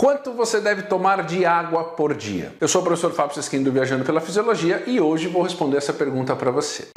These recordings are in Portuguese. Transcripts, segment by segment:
Quanto você deve tomar de água por dia? Eu sou o professor Fábio Sesquim do Viajando pela Fisiologia e hoje vou responder essa pergunta para você.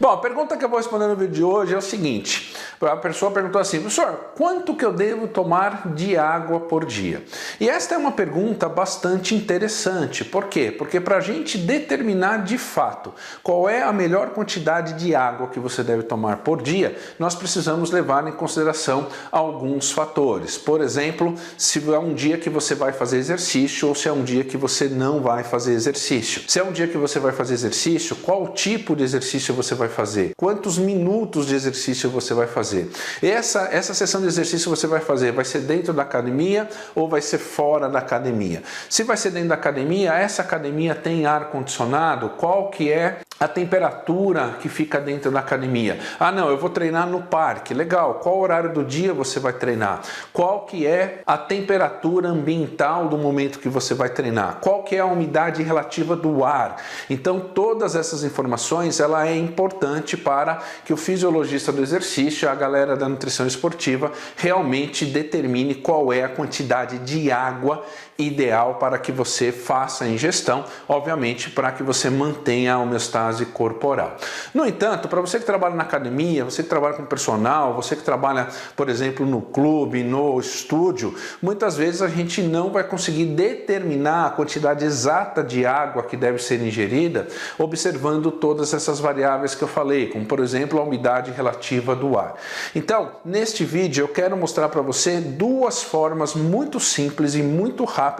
Bom, a pergunta que eu vou responder no vídeo de hoje é o seguinte. A pessoa perguntou assim: professor, quanto que eu devo tomar de água por dia? E esta é uma pergunta bastante interessante. Por quê? Porque para a gente determinar de fato qual é a melhor quantidade de água que você deve tomar por dia, nós precisamos levar em consideração alguns fatores. Por exemplo, se é um dia que você vai fazer exercício ou se é um dia que você não vai fazer exercício. Se é um dia que você vai fazer exercício, qual tipo de exercício você vai fazer? Quantos minutos de exercício você vai fazer? Essa sessão de exercício você vai fazer, vai ser dentro da academia ou vai ser fora da academia? Se vai ser dentro da academia, essa academia tem ar-condicionado? Qual que é a temperatura que fica dentro da academia? Ah não, eu vou treinar no parque, legal. Qual horário do dia você vai treinar? Qual que é a temperatura ambiental do momento que você vai treinar? Qual que é a umidade relativa do ar? Então todas essas informações, ela é importante para que o fisiologista do exercício, a galera da nutrição esportiva, realmente determine qual é a quantidade de água ideal para que você faça a ingestão, obviamente para que você mantenha a homeostase corporal. No entanto, para você que trabalha na academia, você que trabalha com personal, você que trabalha, por exemplo, no clube, no estúdio, muitas vezes a gente não vai conseguir determinar a quantidade exata de água que deve ser ingerida, observando todas essas variáveis que eu falei, como por exemplo a umidade relativa do ar. Então, neste vídeo eu quero mostrar para você duas formas muito simples e muito rápidas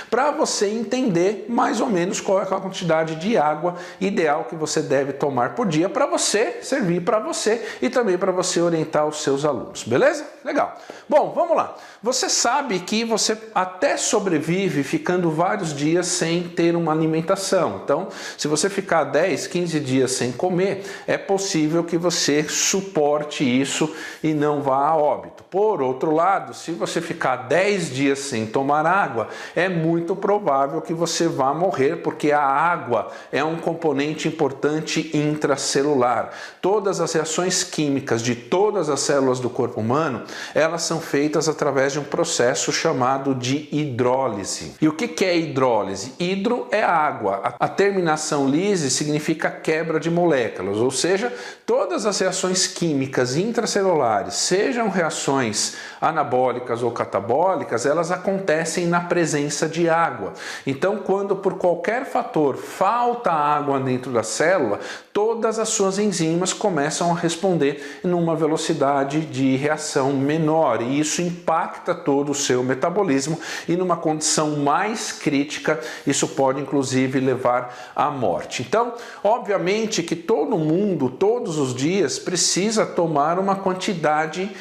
para você entender mais ou menos qual é a quantidade de água ideal que você deve tomar por dia para você servir para você e também para você orientar os seus alunos, beleza? Legal. Bom, vamos lá. Você sabe que você até sobrevive ficando vários dias sem ter uma alimentação. Então, se você ficar 10, 15 dias sem comer, é possível que você suporte isso e não vá a óbito. Por outro lado, se você ficar 10 dias sem tomar água, é muito provável que você vá morrer, porque a água é um componente importante intracelular. Todas as reações químicas de todas as células do corpo humano, elas são feitas através de um processo chamado de hidrólise. E o que é hidrólise? Hidro é água. A terminação lise significa quebra de moléculas, ou seja, todas as reações químicas intracelulares, sejam reações anabólicas ou catabólicas, elas acontecem na presença de água. Então, quando por qualquer fator falta água dentro da célula, todas as suas enzimas começam a responder numa velocidade de reação menor, e isso impacta todo o seu metabolismo, e numa condição mais crítica, isso pode inclusive levar à morte. Então, obviamente que todo mundo, todos os dias, precisa tomar uma quantidade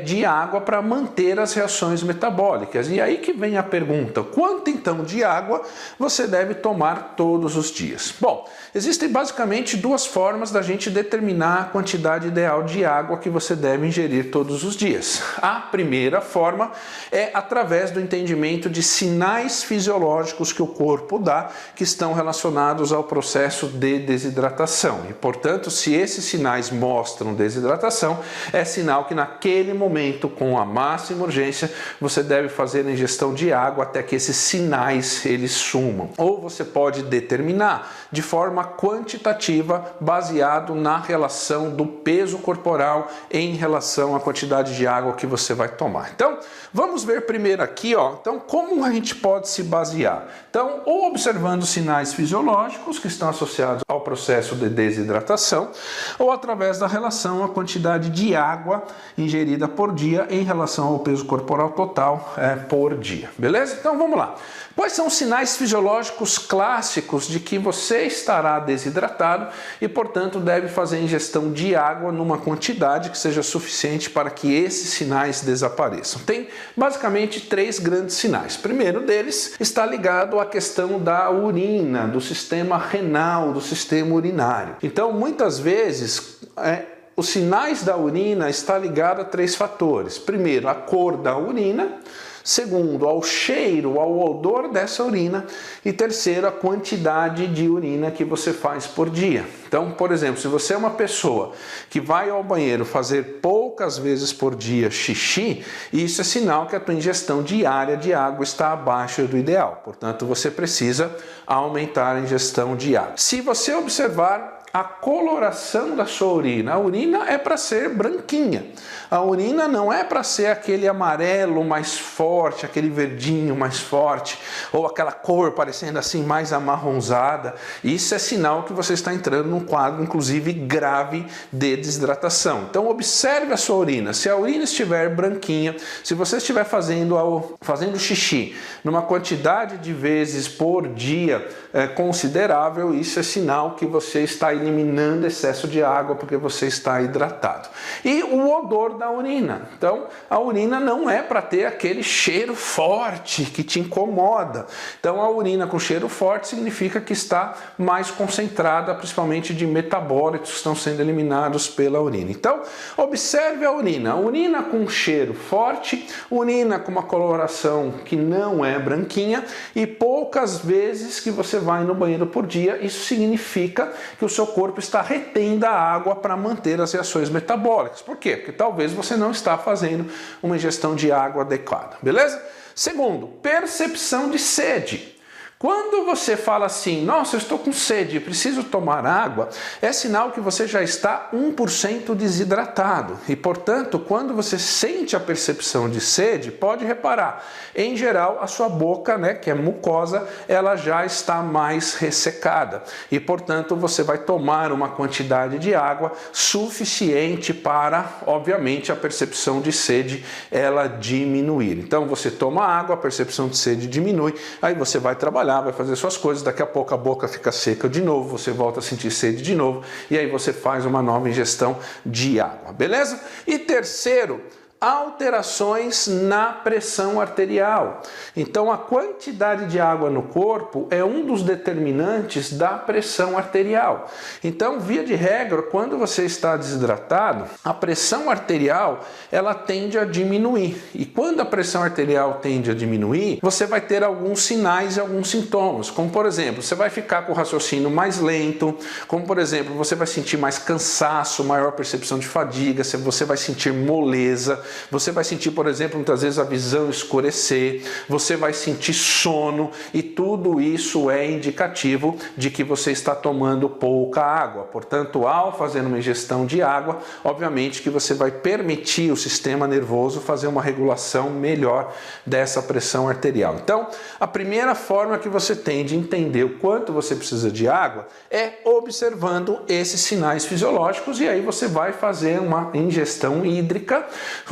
de água para manter as reações metabólicas. E aí que vem a pergunta: quanto então de água você deve tomar todos os dias? Bom, existem basicamente duas formas da gente determinar a quantidade ideal de água que você deve ingerir todos os dias. A primeira forma é através do entendimento de sinais fisiológicos que o corpo dá, que estão relacionados ao processo de desidratação. E, portanto, se esses sinais mostram desidratação, é sinal que naquele momento, com a máxima urgência, você deve fazer a ingestão de água até que esses sinais eles sumam. Ou você pode determinar de forma quantitativa, baseado na relação do peso corporal em relação à quantidade de água que você vai tomar. Então, vamos ver primeiro aqui, então como a gente pode se basear? Então, ou observando sinais fisiológicos que estão associados ao processo de desidratação, ou através da relação à quantidade de água ingerida por dia em relação ao peso corporal total por dia. Beleza? Então vamos lá. Quais são os sinais fisiológicos clássicos de que você estará desidratado e, portanto, deve fazer ingestão de água numa quantidade que seja suficiente para que esses sinais desapareçam? Tem basicamente três grandes sinais. O primeiro deles está ligado à questão da urina, do sistema renal, do sistema urinário. Então, muitas vezes, os sinais da urina estão ligados a três fatores. Primeiro, a cor da urina. Segundo, ao cheiro, ao odor dessa urina. E terceiro, a quantidade de urina que você faz por dia. Então, por exemplo, se você é uma pessoa que vai ao banheiro fazer poucas vezes por dia xixi, isso é sinal que a tua ingestão diária de água está abaixo do ideal. Portanto, você precisa aumentar a ingestão de água. Se você observar a coloração da sua urina, a urina é para ser branquinha. A urina não é para ser aquele amarelo mais forte, aquele verdinho mais forte, ou aquela cor parecendo assim mais amarronzada. Isso é sinal que você está entrando num quadro, inclusive, grave de desidratação. Então, observe a sua urina. Se a urina estiver branquinha, se você estiver fazendo xixi numa quantidade de vezes por dia considerável, isso é sinal que você está eliminando excesso de água porque você está hidratado. E o odor da urina. Então, a urina não é para ter aquele cheiro forte que te incomoda. Então, a urina com cheiro forte significa que está mais concentrada, principalmente de metabólitos que estão sendo eliminados pela urina. Então, observe a urina. A urina com cheiro forte, urina com uma coloração que não é branquinha e poucas vezes que você vai no banheiro por dia, isso significa que o seu corpo está retendo a água para manter as reações metabólicas. Por quê? Porque talvez você não está fazendo uma ingestão de água adequada, beleza? Segundo, percepção de sede. Quando você fala assim, nossa, eu estou com sede, preciso tomar água, é sinal que você já está 1% desidratado. E, portanto, quando você sente a percepção de sede, pode reparar, em geral, a sua boca, né, que é mucosa, ela já está mais ressecada. E, portanto, você vai tomar uma quantidade de água suficiente para, obviamente, a percepção de sede ela diminuir. Então, você toma água, a percepção de sede diminui, aí você vai trabalhar, vai fazer suas coisas, daqui a pouco a boca fica seca de novo, você volta a sentir sede de novo e aí você faz uma nova ingestão de água, beleza? E terceiro, alterações na pressão arterial. Então, a quantidade de água no corpo é um dos determinantes da pressão arterial. Então, via de regra, quando você está desidratado, a pressão arterial ela tende a diminuir. E quando a pressão arterial tende a diminuir, você vai ter alguns sinais e alguns sintomas, como por exemplo, você vai ficar com o raciocínio mais lento, como por exemplo, você vai sentir mais cansaço, maior percepção de fadiga, você vai sentir moleza, você vai sentir, por exemplo, muitas vezes a visão escurecer, você vai sentir sono e tudo isso é indicativo de que você está tomando pouca água. Portanto, ao fazer uma ingestão de água, obviamente que você vai permitir o sistema nervoso fazer uma regulação melhor dessa pressão arterial. Então, a primeira forma que você tem de entender o quanto você precisa de água é observando esses sinais fisiológicos e aí você vai fazer uma ingestão hídrica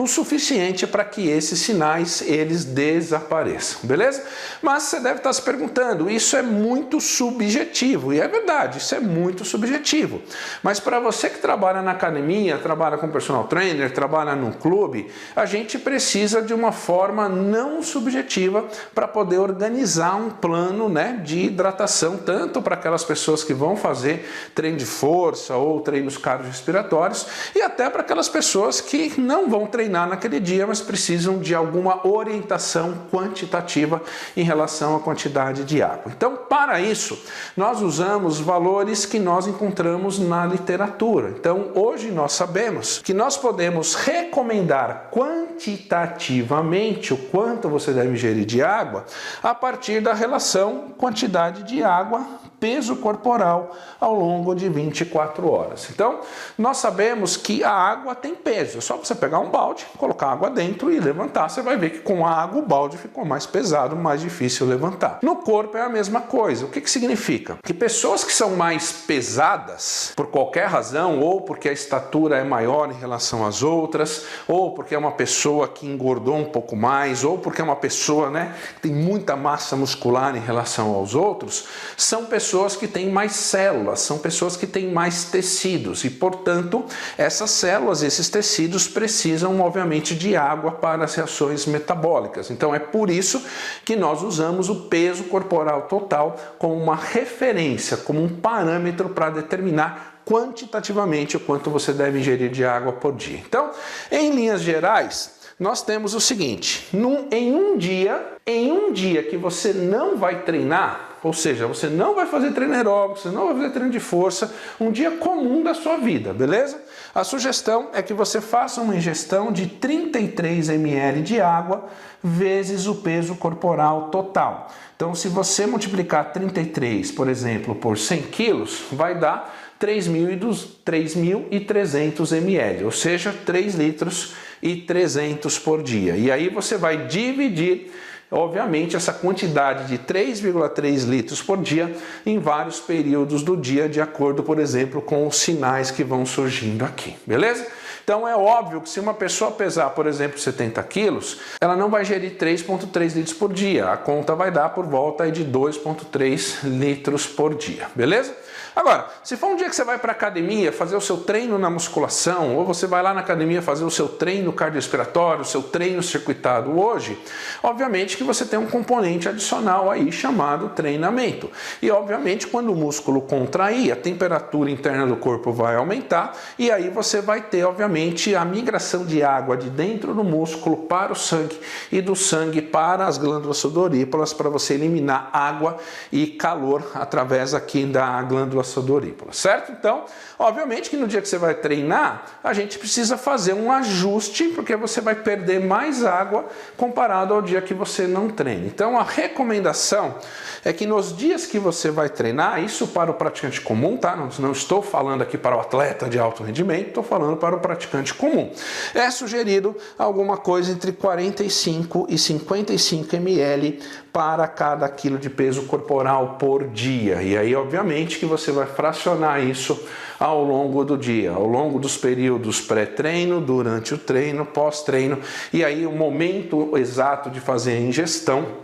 o suficiente para que esses sinais eles desapareçam, beleza? Mas você deve estar se perguntando, isso é muito subjetivo, e é verdade, isso é muito subjetivo. Mas para você que trabalha na academia, trabalha com personal trainer, trabalha num clube, a gente precisa de uma forma não subjetiva para poder organizar um plano, né, de hidratação, tanto para aquelas pessoas que vão fazer treino de força ou treinos cardiorrespiratórios, e até para aquelas pessoas que não vão treinar naquele dia, mas precisam de alguma orientação quantitativa em relação à quantidade de água. Então, para isso, nós usamos valores que nós encontramos na literatura. Então, hoje nós sabemos que nós podemos recomendar quantitativamente o quanto você deve ingerir de água a partir da relação quantidade de água peso corporal ao longo de 24 horas. Então, nós sabemos que a água tem peso. É só você pegar um balde, colocar água dentro e levantar. Você vai ver que com a água o balde ficou mais pesado, mais difícil levantar. No corpo é a mesma coisa. O que significa? Que pessoas que são mais pesadas, por qualquer razão, ou porque a estatura é maior em relação às outras, ou porque é uma pessoa que engordou um pouco mais, ou porque é uma pessoa, né, que tem muita massa muscular em relação aos outros, são pessoas que têm mais células, são pessoas que têm mais tecidos e, portanto, essas células, esses tecidos precisam, obviamente, de água para as reações metabólicas. Então, é por isso que nós usamos o peso corporal total como uma referência, como um parâmetro para determinar quantitativamente o quanto você deve ingerir de água por dia. Então, em linhas gerais, nós temos o seguinte, em um dia que você não vai treinar, ou seja, você não vai fazer treino aeróbico, você não vai fazer treino de força, um dia comum da sua vida, beleza? A sugestão é que você faça uma ingestão de 33 ml de água vezes o peso corporal total. Então, se você multiplicar 33, por exemplo, por 100 quilos, vai dar 3.300 ml, ou seja, 3 litros e 300 por dia. E aí você vai dividir, obviamente, essa quantidade de 3,3 litros por dia em vários períodos do dia, de acordo, por exemplo, com os sinais que vão surgindo aqui, beleza? Então é óbvio que se uma pessoa pesar, por exemplo, 70 quilos, ela não vai gerir 3,3 litros por dia. A conta vai dar por volta de 2,3 litros por dia, beleza? Agora, se for um dia que você vai para a academia fazer o seu treino na musculação, ou você vai lá na academia fazer o seu treino cardiorrespiratório, o seu treino circuitado hoje, obviamente que você tem um componente adicional aí chamado treinamento. E obviamente quando o músculo contrair, a temperatura interna do corpo vai aumentar e aí você vai ter, obviamente, a migração de água de dentro do músculo para o sangue e do sangue para as glândulas sudoríparas para você eliminar água e calor através aqui da glândula sudorípara, certo? Então, obviamente que no dia que você vai treinar, a gente precisa fazer um ajuste, porque você vai perder mais água comparado ao dia que você não treina. Então, a recomendação é que nos dias que você vai treinar, isso para o praticante comum, tá? Não estou falando aqui para o atleta de alto rendimento, estou falando para o praticante comum. É sugerido alguma coisa entre 45 e 55 ml para cada quilo de peso corporal por dia. E aí, obviamente, que você vai fracionar isso ao longo do dia, ao longo dos períodos pré-treino, durante o treino, pós-treino, e aí o momento exato de fazer a ingestão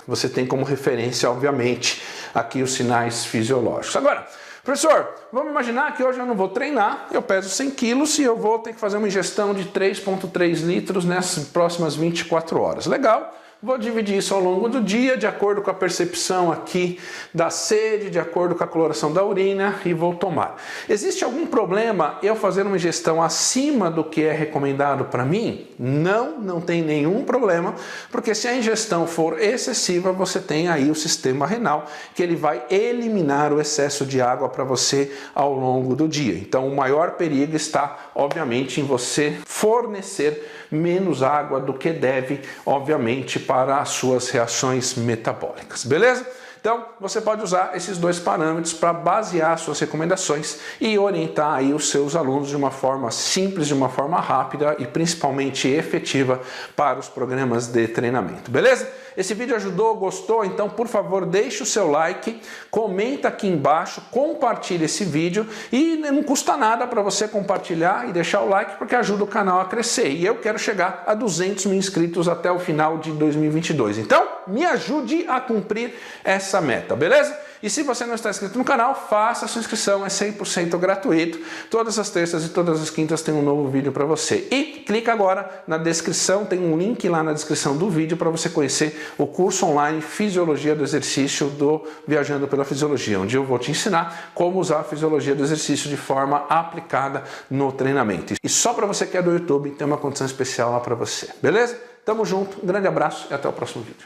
você tem como referência, obviamente, aqui os sinais fisiológicos. Agora, professor, vamos imaginar que hoje eu não vou treinar, eu peso 100 quilos e eu vou ter que fazer uma ingestão de 3,3 litros nessas próximas 24 horas. Legal. Vou dividir isso ao longo do dia, de acordo com a percepção aqui da sede, de acordo com a coloração da urina, e vou tomar. Existe algum problema eu fazer uma ingestão acima do que é recomendado para mim? Não, não tem nenhum problema, porque se a ingestão for excessiva, você tem aí o sistema renal, que ele vai eliminar o excesso de água para você ao longo do dia. Então o maior perigo está, obviamente, em você fornecer menos água do que deve, obviamente, para as suas reações metabólicas, beleza? Então, você pode usar esses dois parâmetros para basear suas recomendações e orientar aí os seus alunos de uma forma simples, de uma forma rápida e principalmente efetiva para os programas de treinamento, beleza? Esse vídeo ajudou, gostou? Então, por favor, deixe o seu like, comenta aqui embaixo, compartilhe esse vídeo e não custa nada para você compartilhar e deixar o like porque ajuda o canal a crescer. E eu quero chegar a 200 mil inscritos até o final de 2022. Então, me ajude a cumprir essa meta, beleza? E se você não está inscrito no canal, faça a sua inscrição, é 100% gratuito. Todas as terças e todas as quintas tem um novo vídeo para você. E clica agora na descrição, tem um link lá na descrição do vídeo para você conhecer o curso online Fisiologia do Exercício do Viajando pela Fisiologia, onde eu vou te ensinar como usar a fisiologia do exercício de forma aplicada no treinamento. E só para você que é do YouTube, tem uma condição especial lá para você, beleza? Tamo junto, um grande abraço e até o próximo vídeo.